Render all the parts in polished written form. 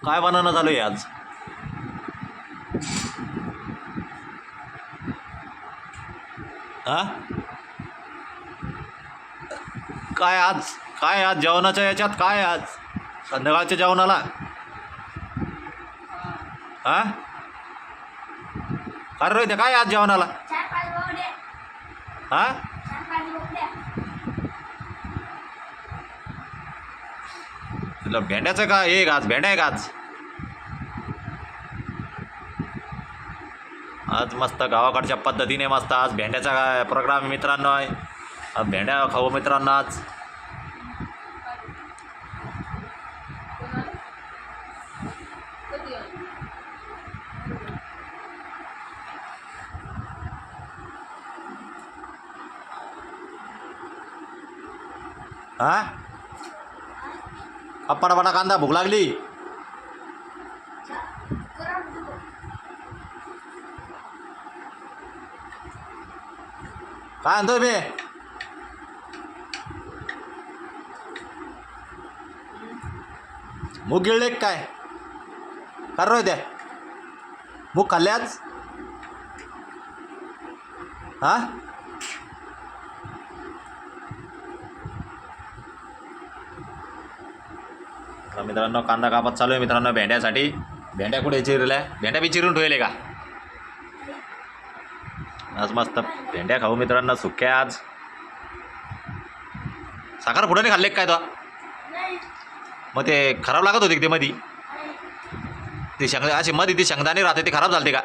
काय बनवणं चालू आहे आज? हा, काय आज जेवणाच्या याच्यात काय आज संध्याकाळच्या जेवणाला? हा, काय रोहित काय आज जेवणाला? हा, तुला भेंड्याचं का हे आज भेंड्या आहे का आज? आज मस्त गावाकडच्या पद्धतीने मस्त आज भेंड्याचा काय प्रोग्राम मित्रांनो आहे. आज भेंड्या खाऊ मित्रांनो आज. हा, पटापटा कांदा भूक लागली. काय आणतोय मी? मूग गिळले काय? कर रोय त्या मूग खाल्ल्याच. हा, मित्रांनो कांदा कापत चालू आहे मित्रांनो भेंड्यासाठी. भेंड्या कुठे चिरल्या? भेंड्या बी चिरून ठेवले का? आज मस्त भेंड्या खाऊ मित्रांनो सुक्या आज. साखर फुटाने खाल्ले काय तो? मग ते खराब लागत होते ते मधी ते असे मध्ये ते शेंगदाणे राहते ते खराब झालते का?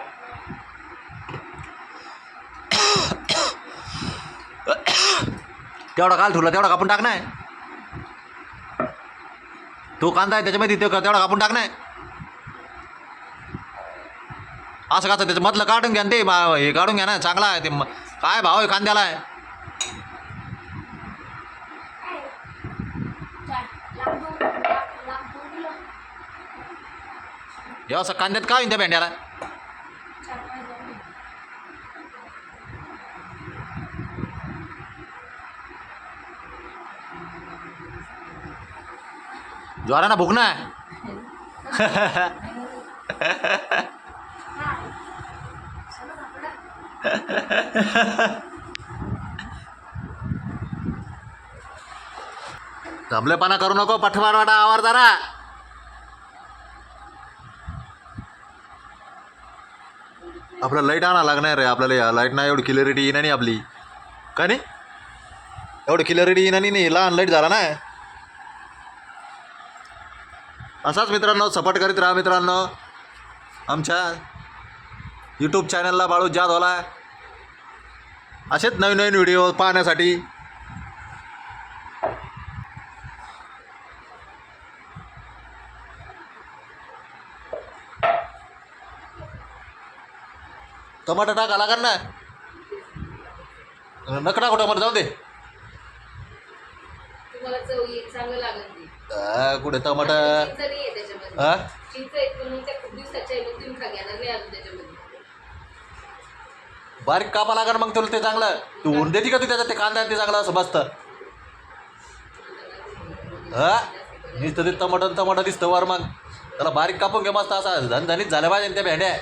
तेवढा काल ठेवला तेवढा कापून टाक नाही. तो कांदा आहे त्याच्यामध्ये तेवढा कापून टाक नाही. असं का त्याचं मधलं काढून घ्या ते हे काढून घ्या ना. चांगला आहे ते. काय भाव आहे कांद्याला आहे? हे असं कांद्यात काय होईन त्या भेंड्याला? ज्वाराना भूक ना. धबलेपणा करू नको. पठवाडा आवार जरा. आपल्याला लाईट आणा लागणार रे. आपल्याला लाईट नाही एवढी क्लिअरिटी येणार नाही आपली. का नाही एवढी क्लिअरिटी येणार नाही. लहान लाईट झाला ना. असाच मित्रांनो सपोर्ट करीत राहा मित्रांनो आमच्या यूट्यूब चॅनलला बाळू जाधवला. असेच नवीन नवीन व्हिडिओ पाहण्यासाठी. टमाटर टाका लागणार ना. नकडा कुठं मध्ये जाऊ दे. कुठे टमाटर? हा, बारीक कापा लागणार मग तुला ते चांगलं. तू ऊन देते का तू त्याच्यात ते कांदा ते चांगलं असं मस्त. हा, नुसतं ते टमाटर दिसतं वर. मग त्याला बारीक कापून घे मस्त असा झणझणीत झाल्या पाहिजे त्या भेंड्या.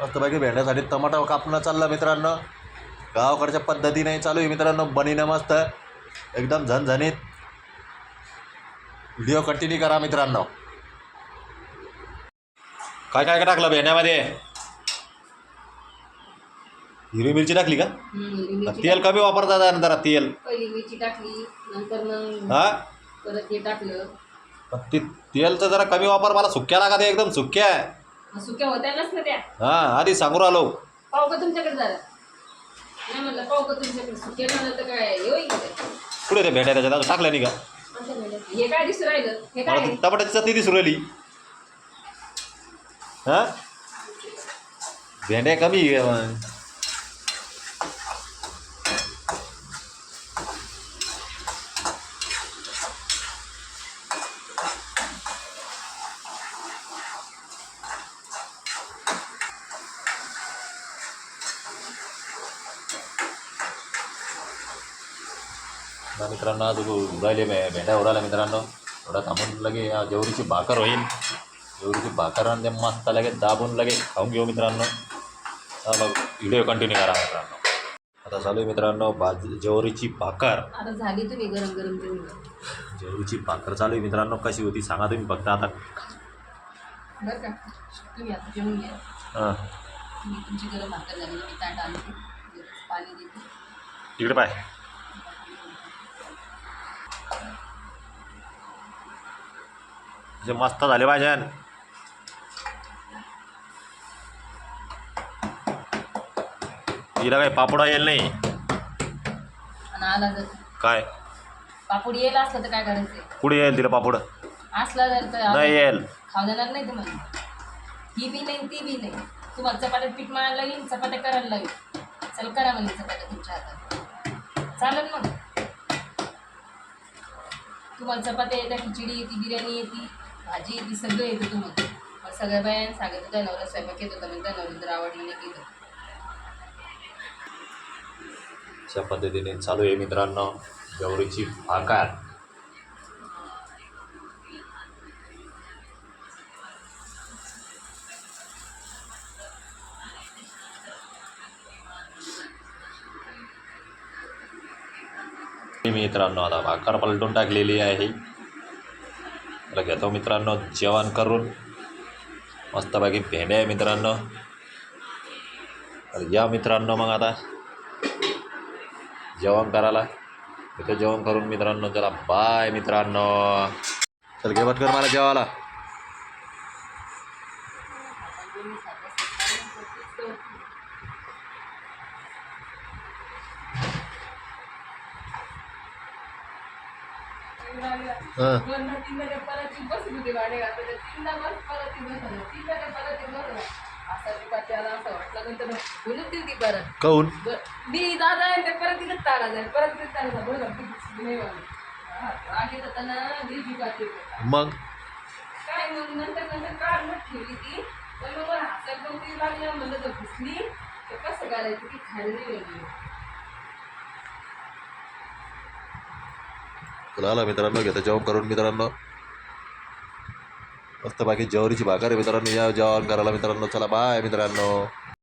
मस्त पैकी भेंड्यासाठी टमाटर कापणं चाललं मित्रांनो. गावाकडच्या पद्धतीने चालू आहे मित्रांनो. बनीनं मस्त एकदम झणझणीत. व्हिडिओ कंटिन्यू करा मित्रांनो. काय काय टाकलं भेंड्यामध्ये? हिरवी मिरची टाकली का? तेल कमी वापरता जरा तेल. पहिली मिरची टाकली नंतर मग हा परत हे टाकलं. तेलचं जरा कमी वापर. मला सुक्या लागा ते एकदम सुक्या. सुक्या होत्याच ना त्या. हा, आधी सांगू आलो. पाव का तुमच्याकडे झाला नाही म्हणलं. पाव का तुमच्याकडे सुक्या झालं तर काय होईल कुठे ते भेंड्या त्याच्यात टाकल्या नाही का? हे काय दिसू राहिलं? हे काय टमाट्याची चटणी दिसू राहिली. हा, भेंड्या कमी. ना मित्रांनो आज उडाले भेंड्या उडाल्या मित्रांनो. थोडा थांबून लगे जेवरीची भाकर होईल. जेवरीची भाकर आणि ते मस्त लगे दाबून लगे खाऊन घेऊ मित्रांनो. चला व्हिडिओ कंटिन्यू करा मित्रांनो. आता चालू आहे मित्रांनो जेवरीची भाकर. आता झाली तुम्ही गरम गरम जेवण. जेवरीची भाकर चालू आहे मित्रांनो. कशी होती सांगा तुम्ही फक्त आता. बरं का तुम्ही आता जेवून घ्या. हां तुम्ही तुमची गरम भाकर झाली मी ताट आणते पाणी देते. इकडे पाय. जे मस्त झाले पाहिजे. तिला काय पापडा येईल नाही. आणि आला जर काय पापड येईल असलं तर काय करायचं. कुठे येईल तिला पापड. असला जर तर नाही येईल. खाऊ देणार नाही तुम्हाला. ही बी नाही ती बी नाही. तुम्हाला चपात्यात पीठ मारायला लागेल चपात्या करायला लागेल. चल करा म्हणजे चपात्या तुमच्या हातात चालेल मग. तुम्हाला चपात्या येतात खिचडी येते बिर्याणी येते भाजी येते सगळं येतं तुम्हाला. मग सगळ्या बायां सांगायचं त्या नवरा स्वयंपाक येत होता मग त्या नवरा जर आवडलं नाही केलं. अशा पद्धतीने चालू आहे मित्रांनो जेवरीची भाकर. मित्रांनो आता भाकर पलटून टाकलेली आहे. त्याला घेतो मित्रांनो जेवण करून. मस्तपैकी भेंड्या आहे मित्रांनो. तर या मित्रांनो मग आता जेवण करायला. इथं जेवण करून मित्रांनो चला बाय मित्रांनो. चल घे कर मला जेवायला. काऊन मी दादा परत तिथं ताडा जाईल परत तिथं ताडा बरोबर आधी जाताना मग काय मग नंतर नंतर काढून ठेवली ती. पण मग हातात पण ती लागली म्हणलं तर घुसली तर कसं करायचं की खायला नाही लागली. चला आला मित्रांनो घेतो जेवण करून मित्रांनो. मस्त बाकी जेवरीची भाकर आहे मित्रांनो. या जेवण करायला मित्रांनो. चला बाय मित्रांनो.